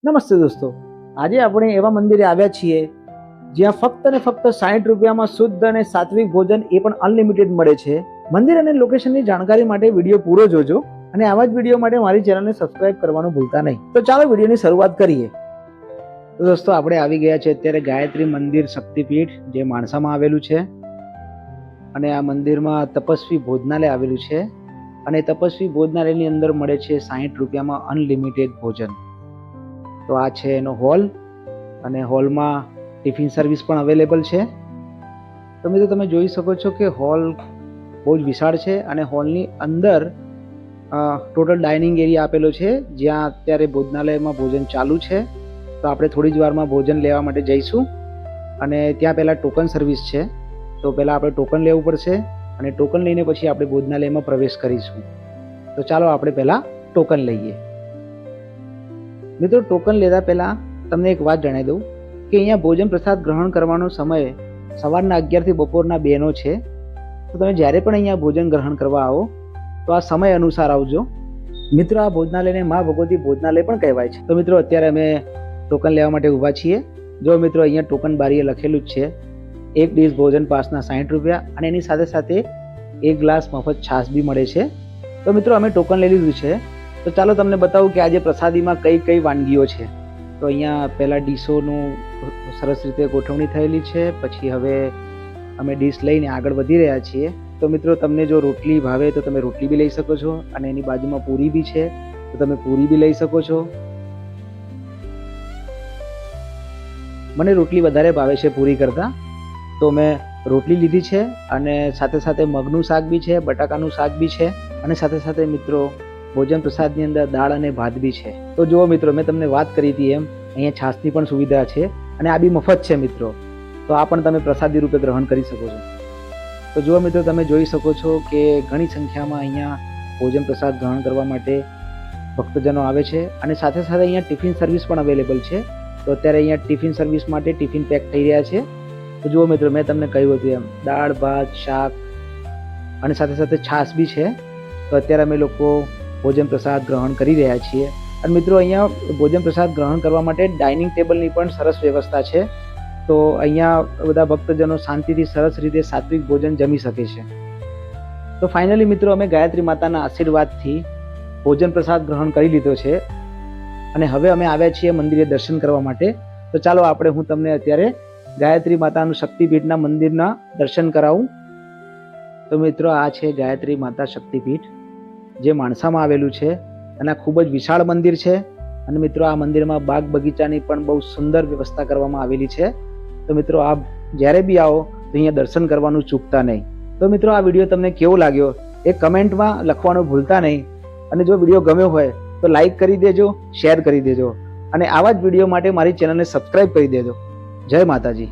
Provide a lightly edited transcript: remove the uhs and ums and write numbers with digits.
નમસ્તે દોસ્તો, આજે આપણે એવા મંદિરે આવ્યા છીએ જ્યાં ફક્ત ને ફક્ત 60 રૂપિયામાં શુદ્ધ અને સાત્વિક ભોજન એ પણ અનલિમિટેડ મળે છે. મંદિર અને લોકેશનની જાણકારી માટે વિડીયો પૂરો જોજો અને આવા જ વિડીયો માટે મારી ચેનલને સબસ્ક્રાઇબ કરવાનું ભૂલતા નહીં. તો ચાલો વિડીયોની શરૂઆત કરીએ. તો દોસ્તો, આપણે આવી ગયા છે અત્યારે ગાયત્રી મંદિર શક્તિપીઠ, જે માણસામાં આવેલું છે. અને આ મંદિરમાં તપસ્વી ભોજનાલય આવેલું છે અને તપસ્વી ભોજનાલયની અંદર મળે છે 60 રૂપિયામાં અનલિમિટેડ ભોજન. તો આ છે એનો હોલ અને હોલમાં ટિફિન સર્વિસ પણ અવેલેબલ છે. તો મિત્રો, તમે જોઈ શકો છો કે હોલ બહુ જ વિશાળ છે અને હોલની અંદર ટોટલ ડાઇનિંગ એરિયા આપેલો છે, જ્યાં અત્યારે ભોજનાલયમાં ભોજન ચાલુ છે. તો આપણે થોડી જ વારમાં ભોજન લેવા માટે જઈશું અને ત્યાં પહેલાં ટોકન સર્વિસ છે. તો પહેલાં આપણે ટોકન લેવું પડશે અને ટોકન લઈને પછી આપણે ભોજનાલયમાં પ્રવેશ કરીશું. તો ચાલો આપણે પહેલાં ટોકન લઈએ. મિત્રો, ટોકન લેતા પહેલાં તમને એક વાત જણાવી દઉં કે અહીંયા ભોજન પ્રસાદ ગ્રહણ કરવાનો સમય સવારના 11 થી બપોરના 2નો છે. તો તમે જ્યારે પણ અહીંયા ભોજન ગ્રહણ કરવા આવો તો આ સમય અનુસાર આવજો. મિત્રો, આ ભોજનાલયને મા ભગવતી ભોજનાલય પણ કહેવાય છે. તો મિત્રો, અત્યારે અમે ટોકન લેવા માટે ઊભા છીએ. જો મિત્રો, અહીંયા ટોકન બારીએ લખેલું જ છે એક ડીશ ભોજન પાસના 60 રૂપિયા અને એની સાથે સાથે એક ગ્લાસ મફત છાશ બી મળે છે. તો મિત્રો, અમે ટોકન લઈ લીધું છે. તો ચાલો તમને બતાવું કે આજે પ્રસાદીમાં કઈ કઈ વાનગીઓ છે. તો અહીંયા પહેલાં ડીશોનું સરસ રીતે ગોઠવણી થયેલી છે. પછી હવે અમે ડીશ લઈને આગળ વધી રહ્યા છીએ. તો મિત્રો, તમને જો રોટલી ભાવે તો તમે રોટલી બી લઈ શકો છો અને એની બાજુમાં પૂરી બી છે, તો તમે પૂરી બી લઈ શકો છો. મને રોટલી વધારે ભાવે છે પૂરી કરતાં, તો મેં રોટલી લીધી છે અને સાથે સાથે મગનું શાક બી છે, બટાકાનું શાક બી છે અને સાથે સાથે મિત્રો ભોજન પ્રસાદની અંદર દાળ અને ભાત બી છે. તો જુઓ મિત્રો, મેં તમને વાત કરી હતી એમ અહીંયા છાશની પણ સુવિધા છે અને આ બી મફત છે મિત્રો. તો આ પણ તમે પ્રસાદી રૂપે ગ્રહણ કરી શકો છો. તો જુઓ મિત્રો, તમે જોઈ શકો છો કે ઘણી સંખ્યામાં અહીંયા ભોજન પ્રસાદ ગ્રહણ કરવા માટે ભક્તજનો આવે છે અને સાથે સાથે અહીંયા ટિફિન સર્વિસ પણ અવેલેબલ છે. તો અત્યારે અહીંયા ટિફિન સર્વિસ માટે ટિફિન પેક થઈ રહ્યા છે. તો જુઓ મિત્રો, મેં તમને કહ્યું હતું એમ દાળ ભાત શાક અને સાથે સાથે છાશ બી છે. તો અત્યારે અમે લોકો ભોજન પ્રસાદ ગ્રહણ કરી રહ્યા છીએ. અને મિત્રો, અહીંયા ભોજન પ્રસાદ ગ્રહણ કરવા માટે ડાઇનિંગ ટેબલની પણ સરસ વ્યવસ્થા છે. તો અહીંયા બધા ભક્તજનો શાંતિથી સરસ રીતે સાત્વિક ભોજન જમી શકે છે. તો ફાઇનલી મિત્રો, અમે ગાયત્રી માતાના આશીર્વાદથી ભોજન પ્રસાદ ગ્રહણ કરી લીધો છે અને હવે અમે આવ્યા છીએ મંદિરે દર્શન કરવા માટે. તો ચાલો હું તમને અત્યારે ગાયત્રી માતાનું શક્તિપીઠના મંદિરના દર્શન કરાવું. તો મિત્રો, આ છે ગાયત્રી માતા શક્તિપીઠ, જે માણસામાં આવેલું છે અને આ ખૂબ જ વિશાળ મંદિર છે. અને મિત્રો, આ મંદિરમાં બાગ બગીચાની પણ બહુ સુંદર વ્યવસ્થા કરવામાં આવેલી છે. તો મિત્રો, આપ જ્યારે બી આવો તો અહીંયા દર્શન કરવાનું ચૂકતા નહીં. તો મિત્રો, આ વિડીયો તમને કેવો લાગ્યો એ કમેન્ટમાં લખવાનું ભૂલતા નહીં. અને જો વિડીયો ગમ્યો હોય તો લાઈક કરી દેજો, શેર કરી દેજો અને આવા જ વિડીયો માટે મારી ચેનલને સબસ્ક્રાઈબ કરી દેજો. જય માતાજી.